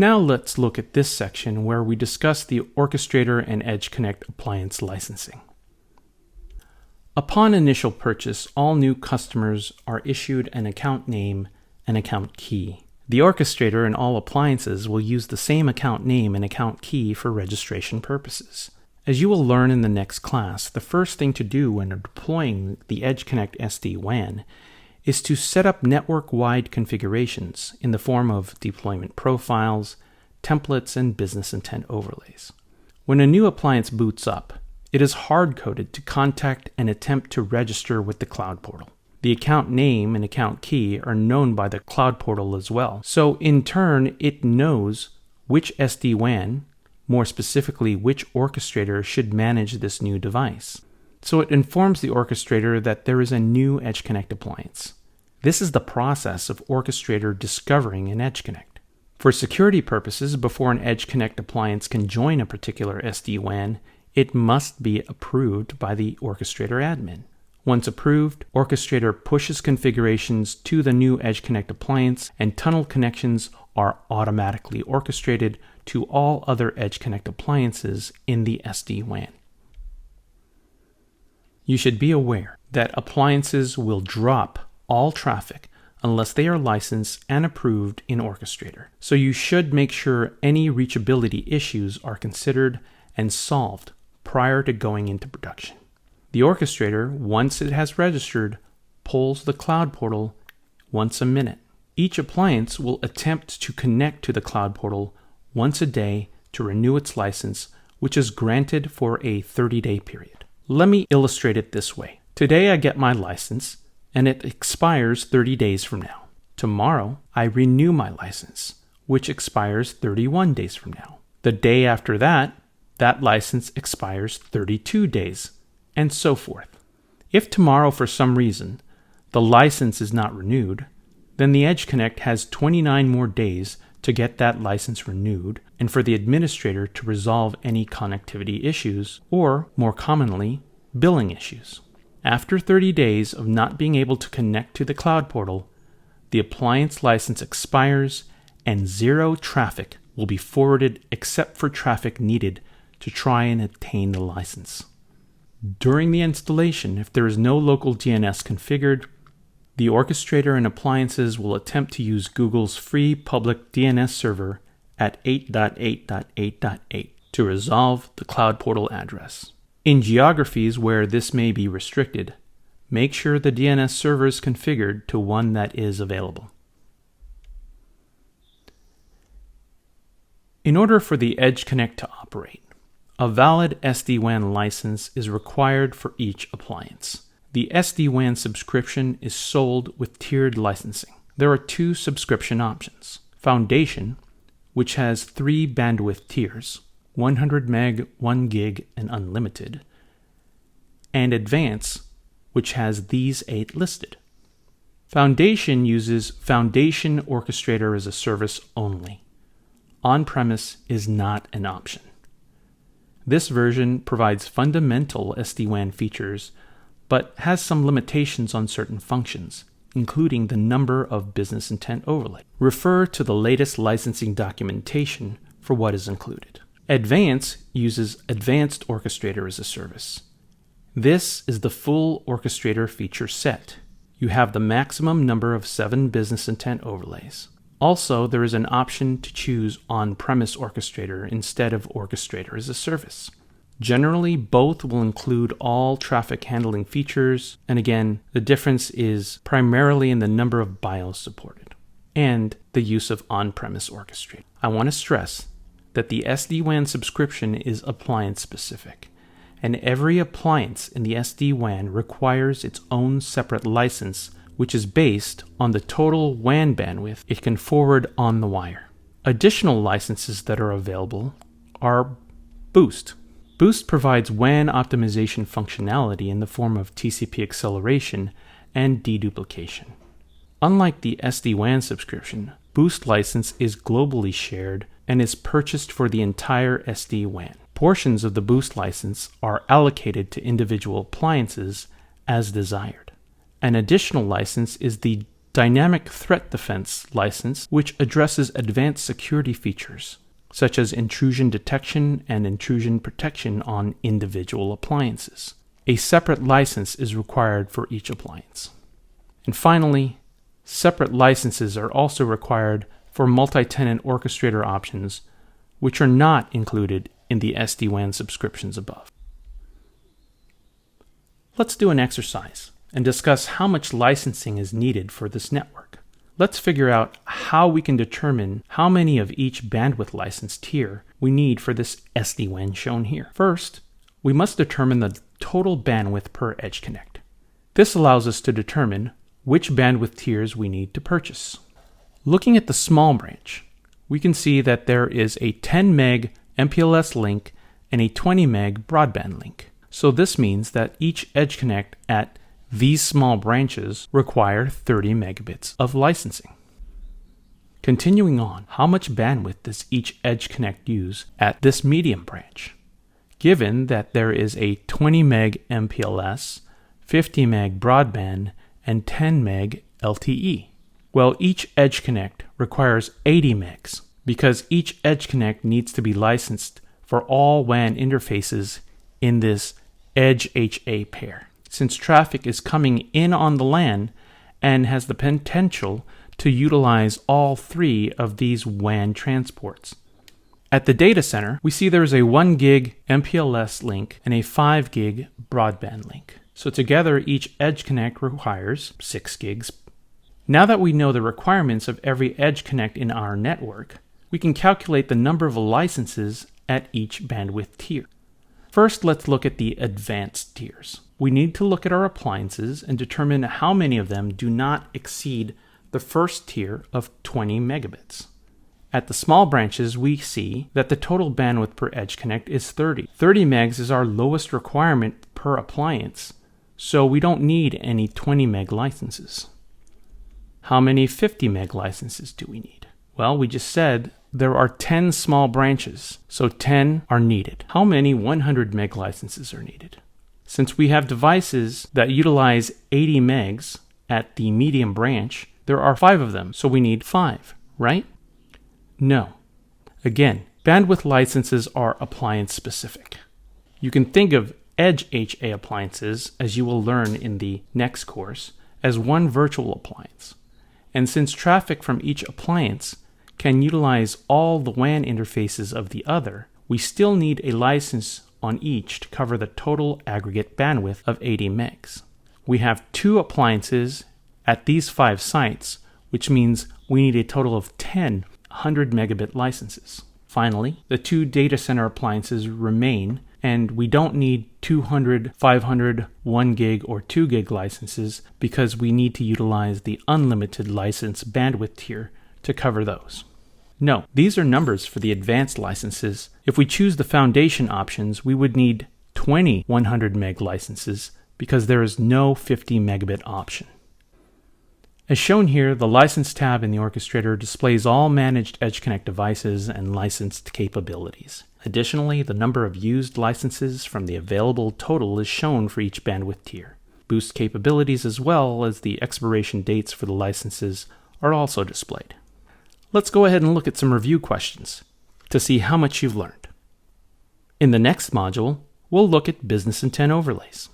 Now let's look at this section where we discuss the Orchestrator and EdgeConnect appliance licensing. Upon initial purchase, all new customers are issued an account name and account key. The Orchestrator and all appliances will use the same account name and account key for registration purposes. As you will learn in the next class, the first thing to do when deploying the EdgeConnect SD-WAN is to set up network-wide configurations in the form of deployment profiles, templates, and business intent overlays. When a new appliance boots up, it is hard-coded to contact and attempt to register with the Cloud Portal. The account name and account key are known by the Cloud Portal as well, so in turn it knows which SD-WAN, more specifically which orchestrator, should manage this new device. So it informs the orchestrator that there is a new EdgeConnect appliance. This is the process of orchestrator discovering an EdgeConnect. For security purposes, before an EdgeConnect appliance can join a particular SD-WAN, it must be approved by the orchestrator admin. Once approved, orchestrator pushes configurations to the new EdgeConnect appliance, and tunnel connections are automatically orchestrated to all other EdgeConnect appliances in the SD-WAN. You should be aware that appliances will drop all traffic unless they are licensed and approved in Orchestrator. So you should make sure any reachability issues are considered and solved prior to going into production. The Orchestrator, once it has registered, polls the Cloud Portal once a minute. Each appliance will attempt to connect to the Cloud Portal once a day to renew its license, which is granted for a 30-day period. Let me illustrate it this way. Today I get my license, and it expires 30 days from now. Tomorrow I renew my license, which expires 31 days from now. The day after that, that license expires 32 days, and so forth. If tomorrow for some reason the license is not renewed, then the EdgeConnect has 29 more days to get that license renewed and for the administrator to resolve any connectivity issues or, more commonly, billing issues. After 30 days of not being able to connect to the Cloud Portal, the appliance license expires and zero traffic will be forwarded except for traffic needed to try and obtain the license. During the installation, if there is no local DNS configured, the orchestrator and appliances will attempt to use Google's free public DNS server at 8.8.8.8 to resolve the Cloud Portal address. In geographies where this may be restricted, make sure the DNS server is configured to one that is available. In order for the EdgeConnect to operate, a valid SD-WAN license is required for each appliance. The SD-WAN subscription is sold with tiered licensing. There are two subscription options: Foundation, which has 3 bandwidth tiers, 100 meg, 1 gig, and unlimited, and Advance, which has these 8 listed. Foundation uses Foundation Orchestrator as a service only. On-premise is not an option. This version provides fundamental SD-WAN features, but has some limitations on certain functions, including the number of business intent overlays. Refer to the latest licensing documentation for what is included. Advance uses Advanced Orchestrator as a service. This is the full orchestrator feature set. You have the maximum number of 7 business intent overlays. Also, there is an option to choose on-premise orchestrator instead of orchestrator as a service. Generally, both will include all traffic handling features, and again, the difference is primarily in the number of BIOS supported and the use of on-premise orchestrator. I want to stress that the SD-WAN subscription is appliance-specific, and every appliance in the SD-WAN requires its own separate license, which is based on the total WAN bandwidth it can forward on the wire. Additional licenses that are available are Boost. Boost provides WAN optimization functionality in the form of TCP acceleration and deduplication. Unlike the SD-WAN subscription, Boost license is globally shared and is purchased for the entire SD-WAN. Portions of the Boost license are allocated to individual appliances as desired. An additional license is the Dynamic Threat Defense license, which addresses advanced security features, such as intrusion detection and intrusion protection on individual appliances. A separate license is required for each appliance. And finally, separate licenses are also required for multi-tenant orchestrator options, which are not included in the SD-WAN subscriptions above. Let's do an exercise and discuss how much licensing is needed for this network. Let's figure out how we can determine how many of each bandwidth license tier we need for this SD-WAN shown here. First, we must determine the total bandwidth per edge connect. This allows us to determine which bandwidth tiers we need to purchase. Looking at the small branch, we can see that there is a 10 meg MPLS link and a 20 meg broadband link. So this means that each edge connect at these small branches require 30 megabits of licensing. Continuing on, how much bandwidth does each edge connect use at this medium branch? Given that there is a 20 meg MPLS, 50 meg broadband, and 10 meg LTE. Well, each edge connect requires 80 megs because each edge connect needs to be licensed for all WAN interfaces in this edge HA pair, since traffic is coming in on the LAN and has the potential to utilize all three of these WAN transports. At the data center, we see there is a 1 gig MPLS link and a 5 gig broadband link. So together, each edge connect requires 6 gigs. Now that we know the requirements of every edge connect in our network, we can calculate the number of licenses at each bandwidth tier. First, let's look at the advanced tiers. We need to look at our appliances and determine how many of them do not exceed the first tier of 20 megabits. At the small branches, we see that the total bandwidth per edge connect is 30. 30 megs is our lowest requirement per appliance, so we don't need any 20 meg licenses. How many 50 meg licenses do we need? Well, we just said there are 10 small branches, so 10 are needed. How many 100 meg licenses are needed? Since we have devices that utilize 80 megs at the medium branch, there are 5 of them, so we need 5, right? No. Again, bandwidth licenses are appliance specific. You can think of edge HA appliances, as you will learn in the next course, as one virtual appliance. And since traffic from each appliance can utilize all the WAN interfaces of the other, we still need a license on each to cover the total aggregate bandwidth of 80 megs. We have 2 appliances at these 5 sites, which means we need a total of 10 100 megabit licenses. Finally, the 2 data center appliances remain, and we don't need 200, 500, 1 gig, or 2 gig licenses because we need to utilize the unlimited license bandwidth tier to cover those. No, these are numbers for the advanced licenses. If we choose the foundation options, we would need 20 100 meg licenses because there is no 50 megabit option. As shown here, the License tab in the orchestrator displays all managed EdgeConnect devices and licensed capabilities. Additionally, the number of used licenses from the available total is shown for each bandwidth tier. Boost capabilities as well as the expiration dates for the licenses are also displayed. Let's go ahead and look at some review questions to see how much you've learned. In the next module, we'll look at business intent overlays.